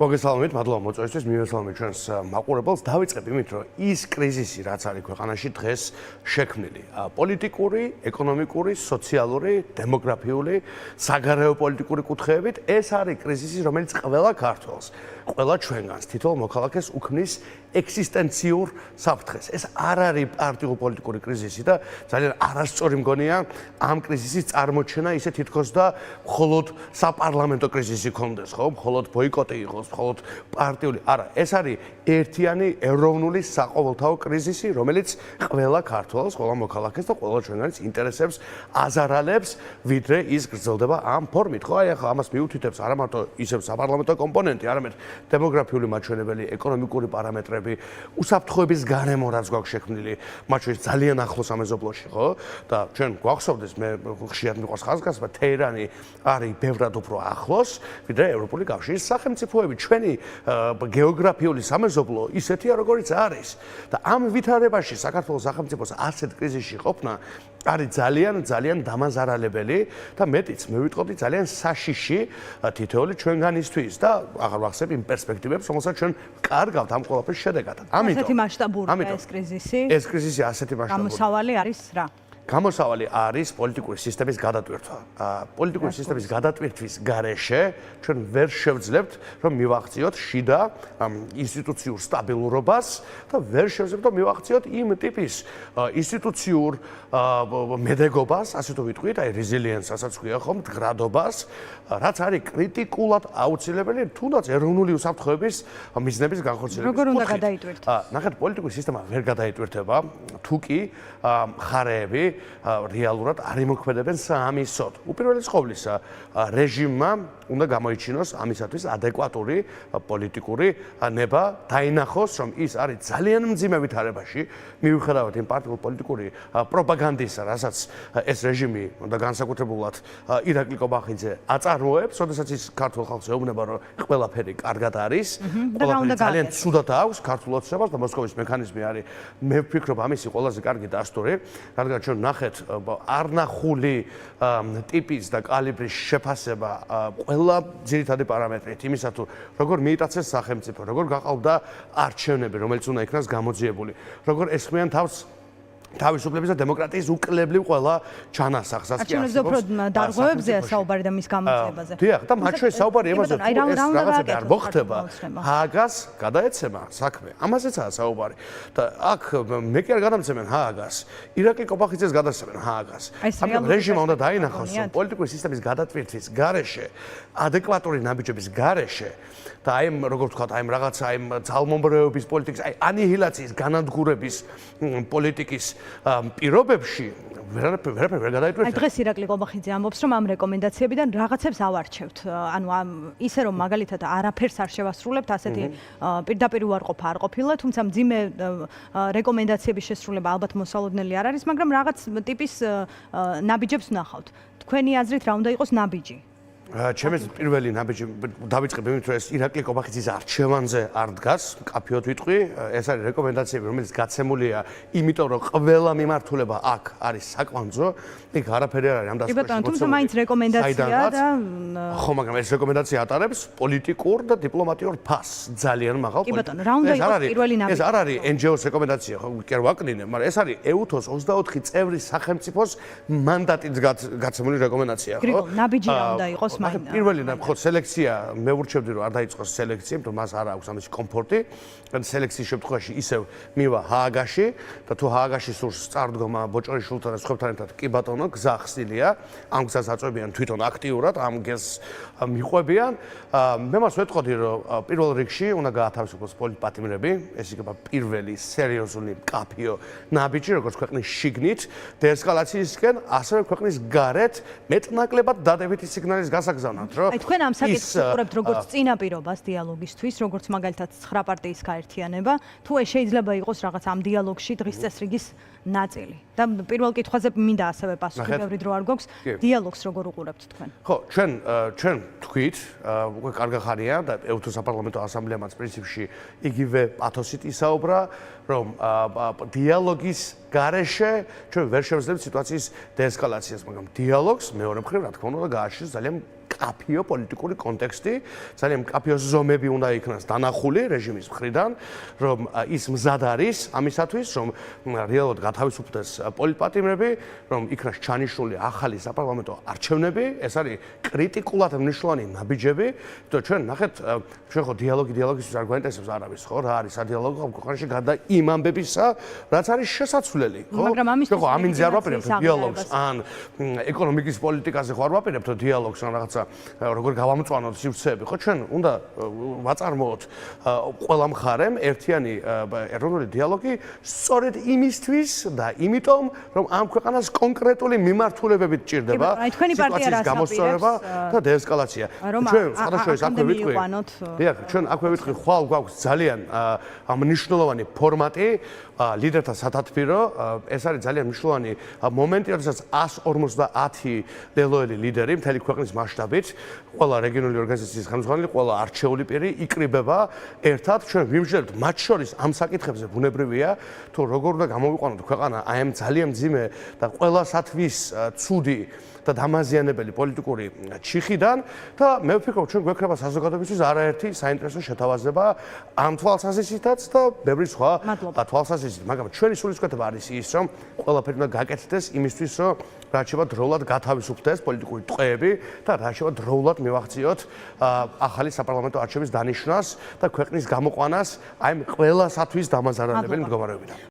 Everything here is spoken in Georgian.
მოგესალმებით, მადლობა მოწვევისთვის, მივესალმებით ჩვენს მაყურებელს. დავიწყებ იმით, რომ ის კრიზისი, რაც არის ქვეყანაში დღეს შექმნილი, პოლიტიკური, ეკონომიკური, სოციალური, დემოგრაფიული, საგარეო პოლიტიკური კუთხეებით, ეს არის კრიზისი, რომელიც ყველა ქართველს, ყველა ჩვენგანს, თითოეულ მოქალაქეს უქმნის ექსისტენციურ საფრთხეს. ეს არ არის პარტიულ პოლიტიკური კრიზისი და ძალიან არასწორი მგონია ამ კრიზისის წარმოჩენა ისე თითქოს და მხოლოდ საპარლამენტო კრიზისი ქონდეს, ხო? მხოლოდ ბოიკოტი იყოს, მხოლოდ პარტიული. არა, ეს არის ერთიანი ეროვნული საყოველთაო კრიზისი, რომელიც ყველა ქართველს, ყველა მოქალაქეს და ყველა ჩვენგანის ინტერესებს აზარალებს, ვიდრე ის გრძელდება ამ ფორმით, ხო? აი ახლა ამას მიუთითებს არა მარტო ისევ საპარლამენტო კომპონენტი, არამედ დემოგრაფიული მაჩვენებელი, ეკონომიკური პარამეტრები, უსაფრთხოების გარემო რაც გვაქვს შექმნილი, მათ შორის ძალიან ახლოს სამეზობლოში, ხო? და ჩვენ გვახსოვდეს, მე ხშირად მიყვარს ხაზგასმა, თეირანი არის ბევრად უფრო ახლოს, ვიდრე ევროპული კავშირის სახელმწიფოები. ჩვენი გეოგრაფიული სამეზობლო ისეთია, როგორიც არის. და ამ ვითარებაში საქართველოს სახელმწიფოს ასეთ კრიზისში ყოფნა არის ძალიან დამაზარალებელი და მეტიც მე ვიტყოდი ძალიან საშიში თითოეული ჩვენგანისთვის და აღარ ვახსენებ იმ პერსპექტივებს, რომელსაც ჩვენ კარგავთ ამ ყველაფრის შედეგად. ამიტომ ასეთი მასშტაბურია ეს კრიზისი. ეს კრიზისი ასეთი მასშტაბურია. გამოსავალი არის რა? გამოსავალი არის პოლიტიკური სისტემის გადატვირთვა. პოლიტიკური სისტემის გადატვირთვის გარეშე ჩვენ ვერ შევძლებთ, რომ მივახციოთ შიდა ინსტიტუციურ სტაბილურობას და ვერ შევძლებთ, რომ მივახციოთ იმ ტიპის ინსტიტუციურ მედეგობას, ასე თუ ვიტყვით, აი რეზილიენს, ასაც ქვია ხომ, მდგრადობას, რაც არის კრიტიკულად აუცილებელი თუნდაც ეროვნული უსაფრთხოების მიზნების განხორციელების. როგორ უნდა გადაიტვირთოს? ნახეთ, პოლიტიკური სისტემა ვერ გადაიტვირთება, თუ კი მხარეები რეალურად არ იმოქმედებენ საამისოდ. უპირველეს ყოვლისა, რეჟიმმა უნდა გამოიჩინოს ამისათვის ადეკვატური პოლიტიკური ნება, დაინახოს, რომ ის არის ძალიან მძიმე ვითარებაში, მიუხედავად იმ პარტიულ პოლიტიკური პროპაგანდისა, რასაც ეს რეჟიმი უნდა განსაკუთრებულად ირაკლი კობახიძე აწარმოებს, როდესაც ის ქართულ ხალხს ეუბნება, რომ ყველაფერი კარგად არის, ყველაფერი ძალიან ცუდად აქვს ქართულ ოცნებას და მოსკოვის მექანიზმი არის, მე ვფიქრობ, ამისი ყველაზე კარგი დასტური, რადგან ჩვენ ნახეთ არნახული ტიპის და კალიბრის შეფასება ყველა ძირითადი პარამეტრით იმისა თუ როგორ მიიტაცეს სახელმწიფო, როგორ გაყავდა არჩევნები, რომელიც უნდა იქნას გამოძიებული, როგორ ესხმიან თავისუფლების და დემოკრატიის უკლებლივ ყველა ჩანასახს. არჩევნებზე უფრო დარღვევებზეა საუბარი და მის გამოძიებაზე. დიახ, და მათ შორის საუბარი იმაზე, თუ ეს რაღაცები არ მოხდება, ჰააგას გადაეცემა საქმე. ამაზეცაა საუბარი. და აქ მე კი არ გადამცემენ ჰააგას, ირაკლი კობახიძეს გადასცემენ ჰააგას. ამ რეჟიმმა უნდა დაინახოს, რომ პოლიტიკური სისტემის გადატვირთვის გარეშე, ადეკვატური ნაბიჯების გარეშე და აი როგორ ვთქვათ, აი რაღაცა აი ძალმომრეობის პოლიტიკის, აი ანიჰილაციის, განადგურების პოლიტიკის პირობებში ვერაფერი ვერ გადაიტვირთება. აი დღეს ირაკლი კობახიძე ამბობს, რომ ამ რეკომენდაციებიდან რაღაცებს ავარჩევთ. ანუ ისე რომ მაგალითად არაფერს არ შევასრულებთ, ასეთი პირდაპირ უარყოფა არ ყოფილა, თუმცა მძიმე რეკომენდაციების შესრულება ალბათ მოსალოდნელი არ არის, მაგრამ რაღაც ტიპის ნაბიჯებს ვნახავთ. თქვენი აზრით რა უნდა იყოს ნაბიჯი? ჩემი პირველი ნაბიჯი დავიწყებ იმით, რომ ეს ირაკლი კობახიძის არჩევანზე არ დგას, კაფეოდ ვიტყვი, ეს არის რეკომენდაციები, რომელიც გაცემულია, იმიტომ რომ ყველა მიმართულება აქ არის საკვანძო, იქ არაფერი არ არის ამ დასკვნაში. კი ბატონო, თუმცა მაინც რეკომენდაცია და ხო, მაგრამ ეს რეკომენდაცია ატარებს პოლიტიკურ და დიპლომატიურ ფასს, ძალიან მაღალ პოლიტიკურ. კი ბატონო, რა უნდა იყოს პირველი ნაბიჯი? ეს არ არის NGO-ს რეკომენდაცია, ხო, კი არ ვაკნინე, მაგრამ ეს არის EUTHO-ს 24 წევრი სახელმწიფოს მანდატით გაცემული რეკომენდაცია, ხო? გრიგოლ, ნაბიჯი რა უნდა იყოს? პირველი ხო სელექცია მე ვურჩევდი რომ არ დაიწყოს სელექცია, იმიტომ მას არ აქვს ამის კომფორტი. სელექციის შემთხვევაში ისევ მივა ჰააგაში და თუ ჰააგაში სურს წარდგომა ბოჭორიშვილთან და სხვებთან ერთად, კი ბატონო, გზა ხსნილია. ამ გზას აწვევიან თვითონ აქტიურად, ამ გზას მიყვებიან. მე მას ვეტყოდი რომ პირველ რიგში უნდა გაათავისუფლოს პოლიტპატიმრები, ეს იქნება პირველი სერიოზული კაფეო ნაბიჯი, როგორც ქვეყნის შიგნით დეესკალაციისკენ, ასევე ქვეყნის გარეთ მეტნაკლებად დადებითი სიგნალის გასაგზავნად, რომ აი თქვენ ამ საკითხს უყურებთ როგორც წინაპირობას დიალოგისთვის, როგორც მაგალითად 9 პარტიის გაერთიანება, თუ ეს შეიძლება იყოს რაღაც ამ დიალოგში დღის წესრიგის ნაწილი. და პირველ კითხვაზე მინდა ასევე პასუხი, ბევრი დრო არ გვაქვს, დიალოგს როგორ უყურებთ თქვენ? ხო, ჩვენ თქვით, უკვე კარგი ხანია და EUTHO საპარლამენტო ასამბლეამაც პრინციპში იგივე პათოსით ისაუბრა, რომ დიალოგის გარეშე ჩვენ ვერ შევძლებთ სიტუაციის დეესკალაციას, მაგრამ დიალოგს მეორე მხრივ, რა თქმა უნდა, გააჩნდეს ძალიან მკაფიო პოლიტიკური კონტექსტი, ძალიან მკაფიო ზომები უნდა იქნას დანახული რეჟიმის მხრიდან, რომ ის მზად არის ამისათვის, რომ რეალურად გათავისუფლდეს პოლიტპატიმრები, რომ იქნას ჩანიშნული ახალი საპარლამენტო არჩევნები, ეს არის კრიტიკულად მნიშვნელოვანი ნაბიჯები, იმიტომ ჩვენ ნახეთ, ჩვენ ხო დიალოგისთვის არ გვაინტერესებს არავის, ხო, რა არის სადიალოგო ამ ქვეყანაში გარდა იმ ამბებისა, რაც არის შესაძლებელი, ხო? მაგრამ ამისთვის ხო, ამინზე არ ვაპირებთ დიალოგს, ან ეკონომიკის პოლიტიკაზე ხო არ ვაპირებთ დიალოგს, ან რაღაცა როგორ გავამწვანოთ სივრცეები, ხო, ჩვენ უნდა ვაწარმოოთ ყველა მხარემ ერთიანი ეროვნული დიალოგი სწორედ იმისთვის და იმიტომ, რომ ამ ქვეყანას კონკრეტული მიმართულებებით ჭირდება სიტუაციის გამოსწორება და დეესკალაცია. ჩვენ სხვადასხვაის აქვე ვიტყვი. დიახ, ჩვენ აქვე ვიტყვი, ხვალ გვაქვს ძალიან მნიშვნელოვანი ფორმატი ლიდერთა სათათბირო, ეს არის ძალიან მნიშვნელოვანი მომენტი, როდესაც 150 ლელოელი ლიდერი მთელი ქვეყნის მასშტაბით, ყველა რეგიონული ორგანიზაციის ხელმძღვანელი, ყველა არჩეული პირი იკრიბება ერთად, ჩვენ ვიმსჯერებთ მათ შორის ამ საკითხებზე ბუნებრივია, თუ როგორ უნდა გამოვიყვანოთ ქვეყანა აი ამ ძალიან მძიმე და ყველასათვის ცუდი და დამაზიანებელი პოლიტიკური ჩიხიდან და მე ვფიქრობ, ჩვენ გვექნება საზოგადოებისთვის არაერთი საინტერესო შეთავაზება ამ თვალსაზრისითაც და ბევრი სხვა თვალსაზრისით, მაგრამ ჩვენი სულისკვეთება არის ის, რომ ყველაფერი უნდა გაკეთდეს იმისთვის, რომ რაც შევა დროულად გათავისუფლდეს პოლიტიკური ტყვეები და რაც შევა დროულად მივახციოთ ახალი საპარლამენტო არჩევნების დანიშვნას და ქვეყნის გამოყვანას აი ყველასათვის დამაზარალებელი მდგომარეობიდან.